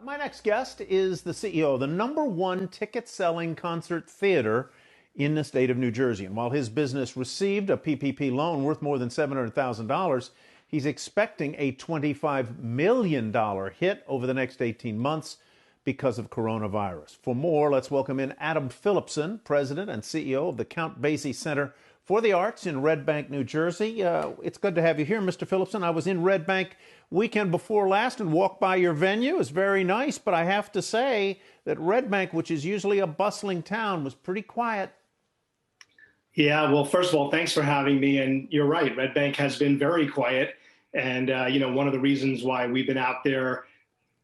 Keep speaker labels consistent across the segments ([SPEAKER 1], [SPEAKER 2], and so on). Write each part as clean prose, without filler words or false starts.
[SPEAKER 1] My next guest is the CEO of the #1 ticket-selling concert theater in the state of New Jersey. And while his business received a PPP loan worth more than $700,000, he's expecting a $25 million hit over the next 18 months because of coronavirus. For more, let's welcome in Adam Philipson, President and CEO of the Count Basie Center for the Arts in Red Bank, New Jersey. It's good to have you here, Mr. Philipson. I was in Red Bank weekend before last and walked by your venue. It's very nice, but I have to say that Red Bank, which is usually a bustling town, was pretty quiet.
[SPEAKER 2] Yeah, well, first of all, thanks for having me. And you're right, Red Bank has been very quiet. And, one of the reasons why we've been out there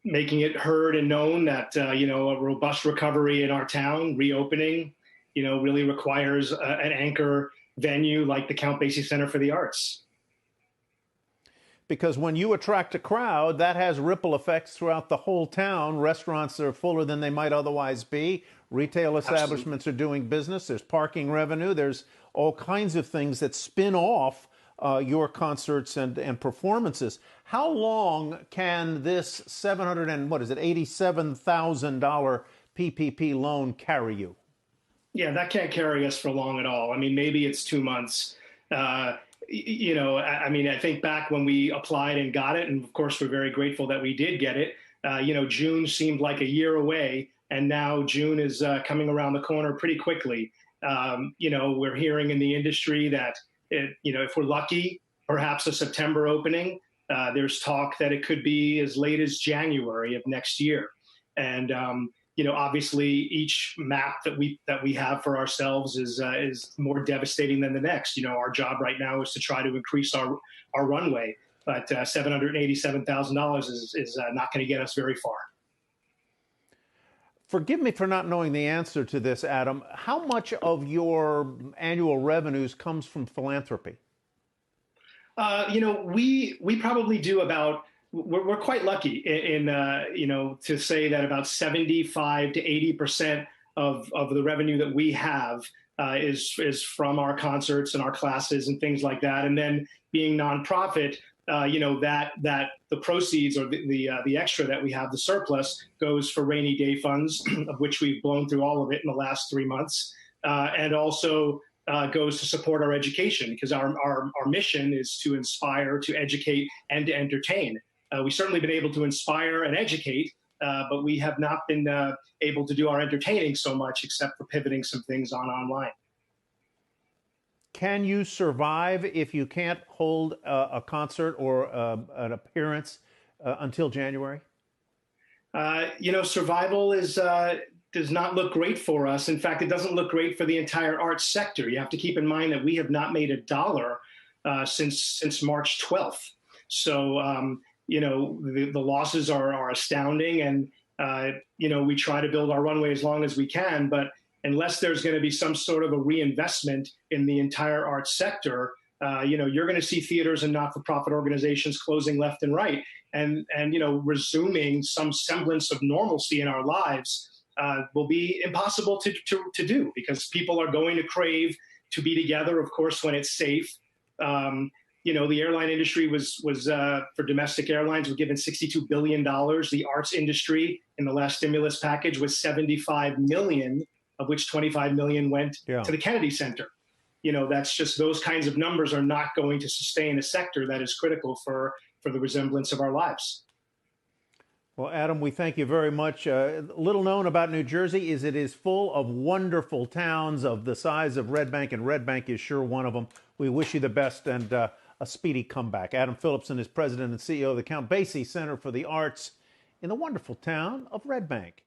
[SPEAKER 2] making it heard and known that, a robust recovery in our town, reopening, really requires an anchor venue like the Count Basie Center for the Arts.
[SPEAKER 1] Because when you attract a crowd, that has ripple effects throughout the whole town. Restaurants are fuller than they might otherwise be. Retail establishments are doing business. There's parking revenue. There's all kinds of things that spin off your concerts and performances. How long can this $87,000 PPP loan carry you?
[SPEAKER 2] Yeah, that can't carry us for long at all. I mean, maybe it's 2 months. I think back when we applied and got it, and of course, we're very grateful that we did get it. June seemed like a year away, and now June is coming around the corner pretty quickly. We're hearing in the industry that, if we're lucky, perhaps a September opening. There's talk that it could be as late as January of next year. And, obviously each map that we have for ourselves is more devastating than the next. Our job right now is to try to increase our runway, but $787,000 is not going to get us very far.
[SPEAKER 1] Forgive me for not knowing the answer to this, Adam. How much of your annual revenues comes from philanthropy?
[SPEAKER 2] We probably do about. We're quite lucky to say that about 75 to 80% of the revenue that we have is from our concerts and our classes and things like that. And then being nonprofit, that the proceeds or the extra that we have, the surplus, goes for rainy day funds, of which we've blown through all of it in the last 3 months, and also goes to support our education, because our mission is to inspire, to educate, and to entertain. We've certainly been able to inspire and educate, but we have not been able to do our entertaining so much, except for pivoting some things online.
[SPEAKER 1] Can you survive if you can't hold a concert or an appearance until January?
[SPEAKER 2] Survival does not look great for us. In fact, it doesn't look great for the entire arts sector. You have to keep in mind that we have not made a dollar since March 12th. So, the losses are astounding, and, we try to build our runway as long as we can, but unless there's going to be some sort of a reinvestment in the entire arts sector, you're going to see theaters and not-for-profit organizations closing left and right, and resuming some semblance of normalcy in our lives will be impossible to do, because people are going to crave to be together, of course, when it's safe. The airline industry was for domestic airlines, were given $62 billion. The arts industry in the last stimulus package was $75 million, of which $25 million went to the Kennedy Center. That's just, those kinds of numbers are not going to sustain a sector that is critical for the resemblance of our lives.
[SPEAKER 1] Well, Adam, we thank you very much. Little known about New Jersey is it is full of wonderful towns of the size of Red Bank, and Red Bank is sure one of them. We wish you the best and a speedy comeback. Adam Philipson is President and CEO of the Count Basie Center for the Arts in the wonderful town of Red Bank.